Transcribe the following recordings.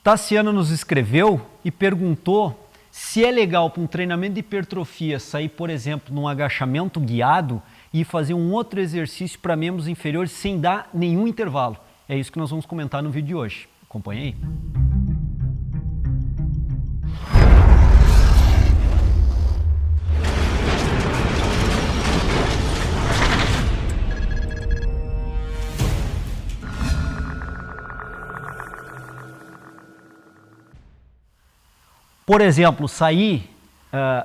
Tassiano nos escreveu e perguntou se é legal para um treinamento de hipertrofia sair, por exemplo, num agachamento guiado e fazer um outro exercício para membros inferiores sem dar nenhum intervalo. É isso que nós vamos comentar no vídeo de hoje. Acompanhe aí. Por exemplo, sair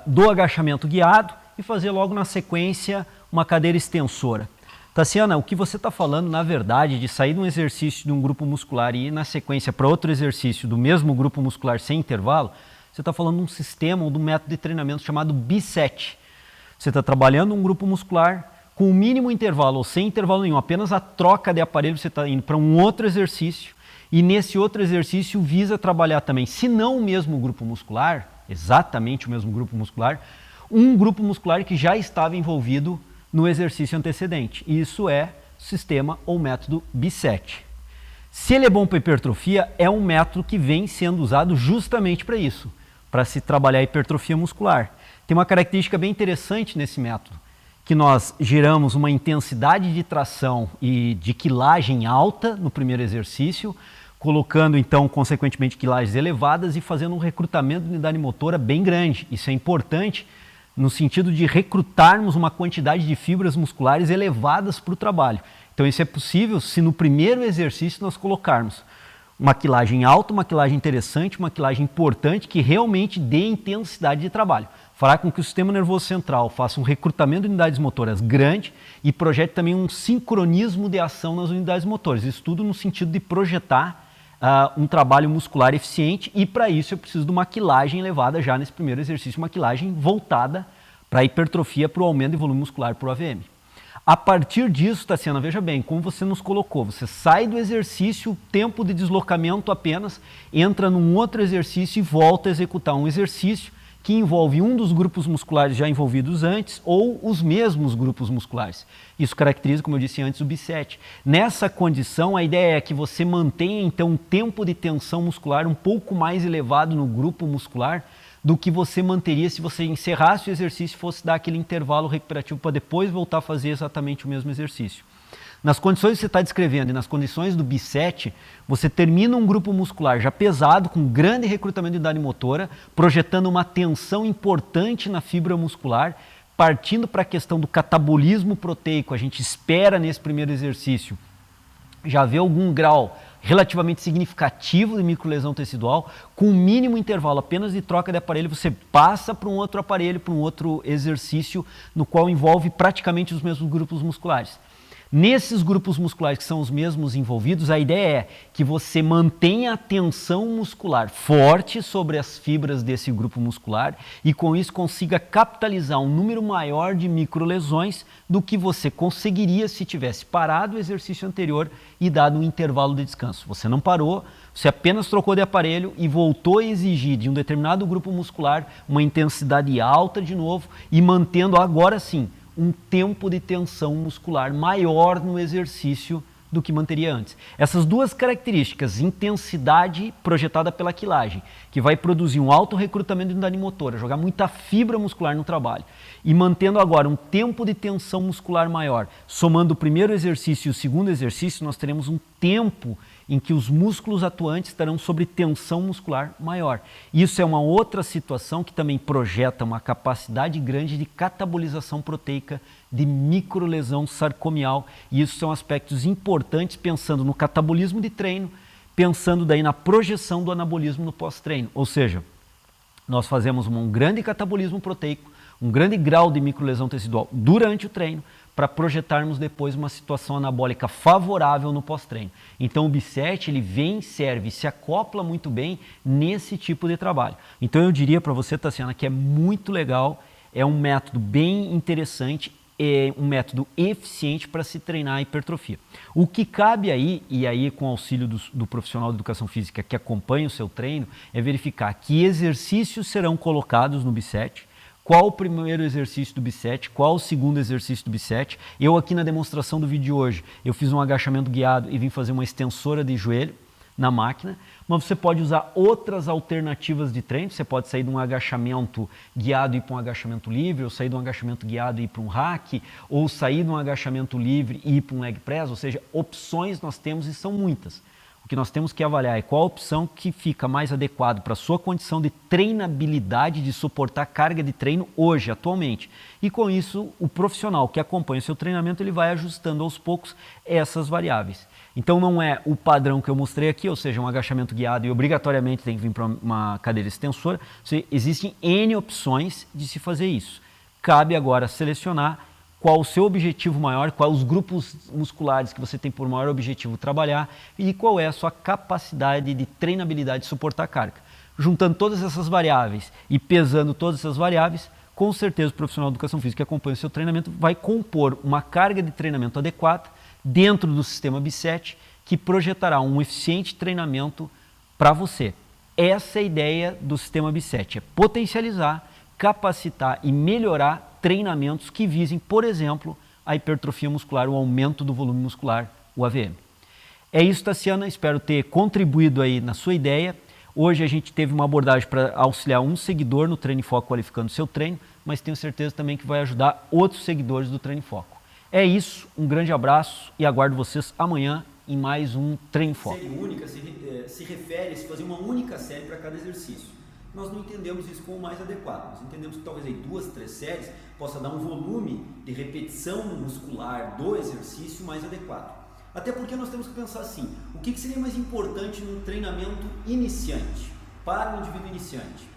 do agachamento guiado e fazer logo na sequência uma cadeira extensora. Tassiana, o que você está falando, na verdade, de sair de um exercício de um grupo muscular e ir na sequência para outro exercício do mesmo grupo muscular sem intervalo, você está falando de um sistema ou de um método de treinamento chamado B7. Você está trabalhando um grupo muscular com o mínimo intervalo ou sem intervalo nenhum, apenas a troca de aparelho, você está indo para um outro exercício. E nesse outro exercício visa trabalhar também, se não o mesmo grupo muscular, exatamente o mesmo grupo muscular, um grupo muscular que já estava envolvido no exercício antecedente. E isso é o sistema ou método B7. Se ele é bom para hipertrofia, é um método que vem sendo usado justamente para isso, para se trabalhar a hipertrofia muscular. Tem uma característica bem interessante nesse método, que nós geramos uma intensidade de tração e de quilagem alta no primeiro exercício, colocando então, consequentemente, quilagens elevadas e fazendo um recrutamento de unidade motora bem grande. Isso é importante no sentido de recrutarmos uma quantidade de fibras musculares elevadas para o trabalho. Então isso é possível se no primeiro exercício nós colocarmos uma quilagem alta, uma quilagem interessante, uma quilagem importante que realmente dê intensidade de trabalho. Fará com que o sistema nervoso central faça um recrutamento de unidades motoras grande e projete também um sincronismo de ação nas unidades motoras. Isso tudo no sentido de projetar um trabalho muscular eficiente e para isso eu preciso de uma quilagem elevada já nesse primeiro exercício, uma quilagem voltada para a hipertrofia, para o aumento de volume muscular, para o AVM. A partir disso, Tassiana, veja bem, como você nos colocou, você sai do exercício, tempo de deslocamento apenas, entra num outro exercício e volta a executar um exercício que envolve um dos grupos musculares já envolvidos antes ou os mesmos grupos musculares. Isso caracteriza, como eu disse antes, o B7. Nessa condição, a ideia é que você mantenha, então, um tempo de tensão muscular um pouco mais elevado no grupo muscular do que você manteria se você encerrasse o exercício e fosse dar aquele intervalo recuperativo para depois voltar a fazer exatamente o mesmo exercício. Nas condições que você está descrevendo e nas condições do B7, você termina um grupo muscular já pesado, com grande recrutamento de unidade motora, projetando uma tensão importante na fibra muscular, partindo para a questão do catabolismo proteico. A gente espera nesse primeiro exercício já ver algum grau relativamente significativo de microlesão tecidual, com um mínimo intervalo apenas de troca de aparelho, você passa para um outro aparelho, para um outro exercício, no qual envolve praticamente os mesmos grupos musculares. Nesses grupos musculares que são os mesmos envolvidos, a ideia é que você mantenha a tensão muscular forte sobre as fibras desse grupo muscular e com isso consiga capitalizar um número maior de microlesões do que você conseguiria se tivesse parado o exercício anterior e dado um intervalo de descanso. Você não parou, você apenas trocou de aparelho e voltou a exigir de um determinado grupo muscular uma intensidade alta de novo e mantendo agora sim um tempo de tensão muscular maior no exercício do que manteria antes. Essas duas características, intensidade projetada pela quilagem, que vai produzir um alto recrutamento de unidade motora, jogar muita fibra muscular no trabalho, e mantendo agora um tempo de tensão muscular maior, somando o primeiro exercício e o segundo exercício, nós teremos um tempo em que os músculos atuantes estarão sob tensão muscular maior. Isso é uma outra situação que também projeta uma capacidade grande de catabolização proteica, de microlesão sarcomial, e isso são aspectos importantes pensando no catabolismo de treino, pensando daí na projeção do anabolismo no pós-treino. Ou seja, nós fazemos um grande catabolismo proteico, um grande grau de microlesão tecidual durante o treino, para projetarmos depois uma situação anabólica favorável no pós-treino. Então o B7 ele vem, serve, se acopla muito bem nesse tipo de trabalho. Então eu diria para você, Tassiana, que é muito legal, é um método bem interessante, é um método eficiente para se treinar a hipertrofia. O que cabe aí, e aí com o auxílio do profissional de educação física que acompanha o seu treino, é verificar que exercícios serão colocados no bisete, qual o primeiro exercício do bisete, qual o segundo exercício do bisete. Eu aqui na demonstração do vídeo de hoje, eu fiz um agachamento guiado e vim fazer uma extensora de joelho na máquina, mas você pode usar outras alternativas de treino. Você pode sair de um agachamento guiado e ir para um agachamento livre, ou sair de um agachamento guiado e ir para um hack, ou sair de um agachamento livre e ir para um leg press, ou seja, opções nós temos e são muitas. O que nós temos que avaliar é qual a opção que fica mais adequado para a sua condição de treinabilidade, de suportar carga de treino hoje, atualmente. E com isso, o profissional que acompanha o seu treinamento, ele vai ajustando aos poucos essas variáveis. Então não é o padrão que eu mostrei aqui, ou seja, um agachamento guiado e obrigatoriamente tem que vir para uma cadeira extensora. Existem N opções de se fazer isso. Cabe agora selecionar qual o seu objetivo maior, quais os grupos musculares que você tem por maior objetivo trabalhar e qual é a sua capacidade de treinabilidade de suportar a carga. Juntando todas essas variáveis e pesando todas essas variáveis, com certeza o profissional de educação física que acompanha o seu treinamento vai compor uma carga de treinamento adequada dentro do sistema B7 que projetará um eficiente treinamento para você. Essa é a ideia do sistema B7, é potencializar, capacitar e melhorar treinamentos que visem, por exemplo, a hipertrofia muscular, o aumento do volume muscular, o AVM. É isso, Tassiana, espero ter contribuído aí na sua ideia. Hoje a gente teve uma abordagem para auxiliar um seguidor no Treino em Foco qualificando o seu treino, mas tenho certeza também que vai ajudar outros seguidores do Treino em Foco. É isso, um grande abraço e aguardo vocês amanhã em mais um Treino em Foco. Série única se refere a se fazer uma única série para cada exercício. Nós não entendemos isso como o mais adequado. Nós entendemos que talvez aí 2, 3 séries possa dar um volume de repetição muscular do exercício mais adequado. Até porque nós temos que pensar assim, o que seria mais importante no treinamento iniciante, para o indivíduo iniciante?